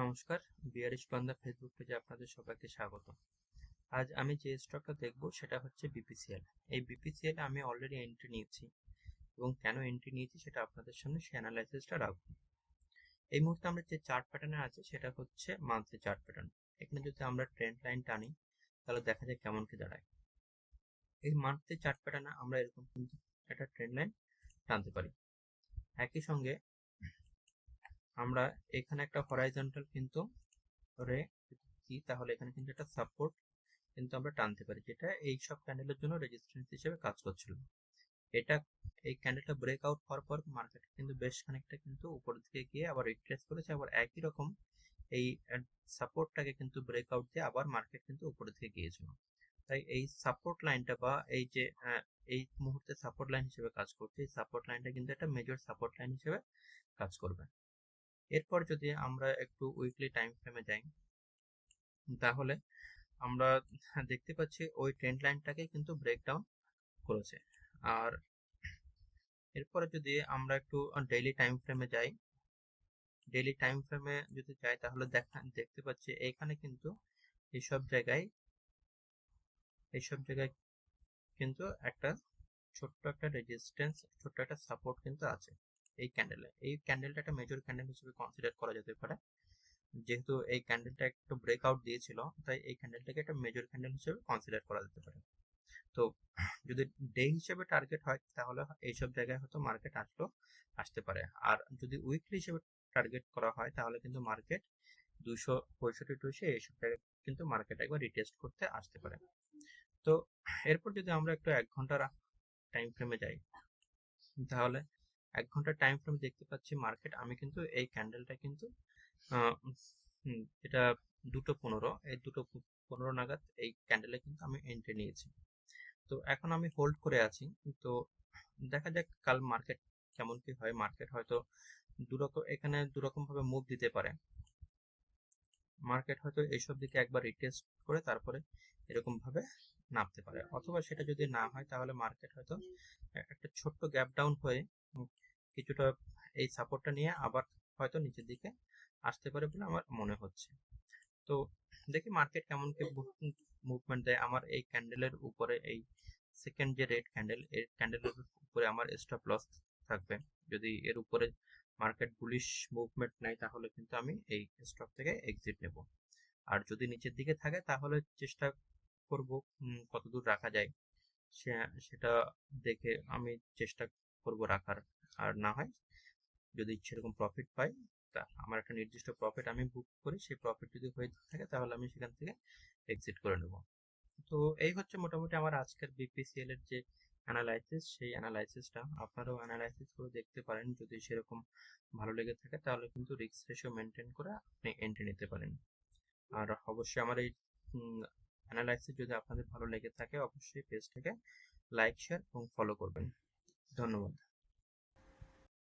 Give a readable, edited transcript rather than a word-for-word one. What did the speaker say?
নমস্কার, বিয়ারিশ বান্দা ফেসবুক পেজে আপনাদের সবাইকে স্বাগত। আজ আমি যে স্টকটা দেখব সেটা হচ্ছে বিপিসিএল। এই বিপিসিএল আমি অলরেডি এন্ট্রি নিয়েছি এবং কেন এন্ট্রি নিয়েছি সেটা আপনাদের সামনে সেই অ্যানালাইসিসটা রাখবো। এই মুহূর্তে আমরা যে চার্ট প্যাটার্নে আছে সেটা হচ্ছে মান্থলি চার্ট প্যাটার্ন। এখানে যদি আমরা ট্রেন্ড লাইন টানি তাহলে দেখা যায় কেমন কি দাঁড়ায়। এই মান্থলি চার্ট প্যাটার্নে আমরা এরকম কিন্তু একটা ট্রেন্ড লাইন টানতে পারি। একই সঙ্গে আমরা এখানে একটা হরাইজন্টাল কিন্তু রে তাহলে এখানে কিন্তু একটা সাপোর্ট কিন্তু আমরা টানতে পারি, যেটা এই সব ক্যান্ডেলের জন্য রেজিস্ট্যান্স হিসেবে কাজ করছিল। এটা এই ক্যান্ডেলটা ব্রেকআউট হওয়ার পর মার্কেট কিন্তু বেশ খানিকটা কিন্তু উপরের দিকে গিয়ে আবার রিট্রেস করেছে, আবার একই রকম এই সাপোর্টটাকে কিন্তু ব্রেকআউট দিয়ে আবার মার্কেট কিন্তু উপরের দিকে গিয়েছিল। তাই এই সাপোর্ট লাইনটা বা এই যে এই মুহূর্তে সাপোর্ট লাইন হিসেবে কাজ করছে, এই সাপোর্ট লাইনটা কিন্তু একটা মেজর সাপোর্ট লাইন হিসেবে কাজ করবে। এরপর যদি আমরা একটু উইকলি টাইম ফ্রেমে যাই তাহলে আমরা দেখতে পাচ্ছি ওই ট্রেন্ড লাইনটাকে কিন্তু ব্রেকডাউন করেছে। আর এরপরে যদি আমরা একটু ডেইলি টাইম ফ্রেমে যাই, ডেইলি টাইম ফ্রেমে যদি যাই তাহলে দেখতে পাচ্ছি এইখানে কিন্তু এইসব জায়গায় কিন্তু একটা ছোট্ট একটা রেজিস্ট্যান্স, ছোট্ট একটা সাপোর্ট কিন্তু আছে এই ক্যান্ডেলে। এই ক্যান্ডেলটা একটা মেজর ক্যান্ডেল হিসেবে কনসিডার করা যেতে পারে, যেহেতু এই ক্যান্ডেলটা একটু ব্রেকআউট দিয়েছিল তাই এই ক্যান্ডেলটাকে একটা মেজর ক্যান্ডেল হিসেবে কনসিডার করা যেতে পারে। তো যদি ডে হিসেবে টার্গেট হয় তাহলে এইসব জায়গায় হয়তো মার্কেট আসতে পারে, আর যদি উইকলি হিসেবে টার্গেট করা হয় তাহলে কিন্তু মার্কেট 265 এইসব জায়গায় কিন্তু মার্কেট একবার রিটেস্ট করতে আসতে পারে। তো এরপর যদি আমরা একটু 1 ঘন্টার টাইম ফ্রেমে যাই তাহলে 1 ঘন্টার টাইম ফ্রেম দেখতে পাচ্ছি মার্কেট, আমি কিন্তু এই ক্যান্ডেলটা কিন্তু এটা 2:15, এই 2:15 নাগাদ এই ক্যান্ডেলে কিন্তু আমি এন্ট্রি নিয়েছি। তো এখন আমি হোল্ড করে আছি। তো দেখা যাক কাল মার্কেট কেমন কি হয়। মার্কেট হয়তো এখানে দুরকম ভাবে মুভ দিতে পারে। মার্কেট হয়তো এইসব দিকে একবার রিটেস্ট করে তারপরে এরকম ভাবে নামতে পারে, অথবা সেটা যদি না হয় তাহলে মার্কেট হয়তো একটা ছোট্ট গ্যাপ ডাউন হয়ে কিছুটা এই সাপোর্টটা নিয়ে আবার হয়তো নিচের দিকে আসতে পারে বলে আমার মনে হচ্ছে। তো দেখি মার্কেট কেমন কি মুভমেন্ট দেয়। আমার এই ক্যান্ডেলের উপরে এই সেকেন্ড যে রেড ক্যান্ডেল, এর ক্যান্ডেলের উপরে আমার স্টপ লস থাকবে। যদি এর উপরে মার্কেট বুলিশ মুভমেন্ট নেয় তাহলে কিন্তু আমি এই স্টক থেকে এক্সিট নেব। আর যদি নিচের দিকে থাকে তাহলে চেষ্টা করব কতদূর রাখা যায় সেটা দেখে আমি চেষ্টা করব রাখার। আর না হয় যদি সেরকম প্রফিট পাই, তা আমার একটা নির্দিষ্ট প্রফিট আমি বুক করি, সেই প্রফিট যদি হয়ে থাকে তাহলে আমি সেখান থেকে এক্সিট করে নেব। তো এই হচ্ছে মোটামুটি আমার আজকের বিপিসিএল এর যে অ্যানালাইসিস, সেই অ্যানালাইসিসটা আপনারাও অ্যানালাইসিস করে দেখতে পারেন। যদি সেরকম ভালো লেগে থাকে তাহলে কিন্তু রিস্ক রেশিও মেনটেন করে আপনি এন্ট্রি নিতে পারেন। আর অবশ্যই আমার এই অ্যানালাইসিস যদি আপনাদের ভালো লেগে থাকে অবশ্যই পেজটাকে লাইক, শেয়ার এবং ফলো করবেন। ধন্যবাদ।